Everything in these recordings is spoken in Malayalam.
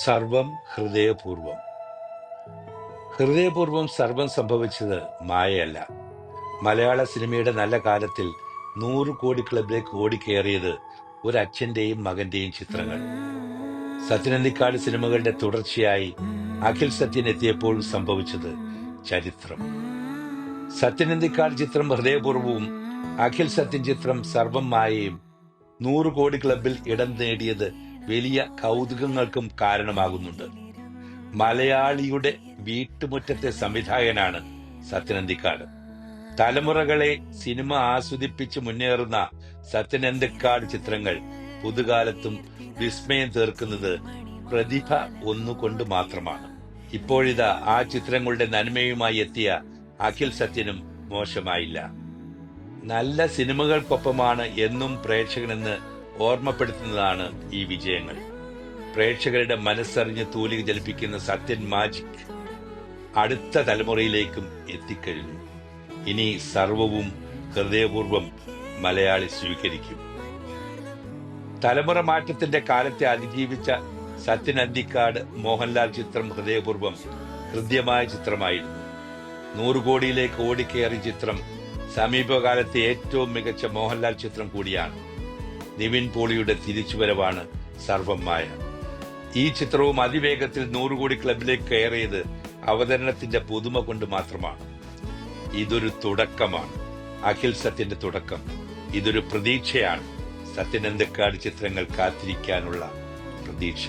സർവം ഹൃദയപൂർവം. ഹൃദയപൂർവം സർവം സംഭവിച്ചത് മായയല്ല. മലയാള സിനിമയുടെ നല്ല കാലത്തിൽ 100 കോടി ക്ലബിലേക്ക് ഓടിക്കേറിയത് ഒരു അച്ഛന്റെയും മകന്റെയും ചിത്രങ്ങൾ. സത്യനന്ദിക്കാട് സിനിമകളുടെ തുടർച്ചയായി അഖിൽ സത്യൻ എത്തിയപ്പോൾ സംഭവിച്ചത് ചരിത്രം. സത്യനന്ദിക്കാട് ചിത്രം ഹൃദയപൂർവവും അഖിൽ സത്യൻ ചിത്രം സർവം മായയും 100 കോടി ക്ലബിൽ ഇടം നേടിയത് വലിയ കൗതുകങ്ങൾക്കും കാരണമാകുന്നുണ്ട്. മലയാളിയുടെ വീട്ടുമുറ്റത്തെ സംവിധായകനാണ് സത്യനന്ദിക്കാട്. തലമുറകളെ സിനിമ ആസ്വദിപ്പിച്ച് മുന്നേറുന്ന സത്യനന്ദിക്കാട് ചിത്രങ്ങൾ പുതുകാലത്തും വിസ്മയം തീർക്കുന്നത് പ്രതിഭ ഒന്നുകൊണ്ട് മാത്രമാണ്. ഇപ്പോഴിതാ ആ ചിത്രങ്ങളുടെ നന്മയുമായി എത്തിയ അഖിൽ സത്യനും മോശമായില്ല. നല്ല സിനിമകൾക്കൊപ്പമാണ് എന്നും പ്രേക്ഷകനെന്ന് ഓർമ്മപ്പെടുത്തുന്നതാണ് ഈ വിജയങ്ങൾ. പ്രേക്ഷകരുടെ മനസ്സറിഞ്ഞ് തൂലിക ജലിപ്പിക്കുന്ന സത്യൻ മാജിക് അടുത്ത തലമുറയിലേക്കും എത്തിക്കഴിഞ്ഞു. ഇനി സർവവും ഹൃദയപൂർവം മലയാളി സ്വീകരിക്കും. തലമുറ മാറ്റത്തിന്റെ കാലത്തെ അതിജീവിച്ച സത്യൻ അന്തിക്കാട് മോഹൻലാൽ ചിത്രം ഹൃദയപൂർവം ഹൃദ്യമായ ചിത്രമായിരുന്നു. 100 കോടിയിലേക്ക് ഓടിക്കേറിയ ചിത്രം സമീപകാലത്തെ ഏറ്റവും മികച്ച മോഹൻലാൽ ചിത്രം കൂടിയാണ്. നിവിൻ പോളിയുടെ തിരിച്ചുവരവാണ് സർവം മായ. ഈ ചിത്രവും അതിവേഗത്തിൽ 100 കോടി ക്ലബിലേക്ക് കയറിയത് അവതരണത്തിന്റെ പുതുമ കൊണ്ട് മാത്രമാണ്. ഇതൊരു തുടക്കമാണ്, അഖിൽ സത്യന്റെ തുടക്കം. ഇതൊരു പ്രതീക്ഷയാണ്, സത്യനന്ദിക്കാട് ചിത്രങ്ങൾ കാത്തിരിക്കാനുള്ള പ്രതീക്ഷ.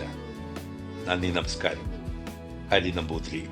നന്ദി, നമസ്കാരം. ഹരി നമ്പൂതിരി.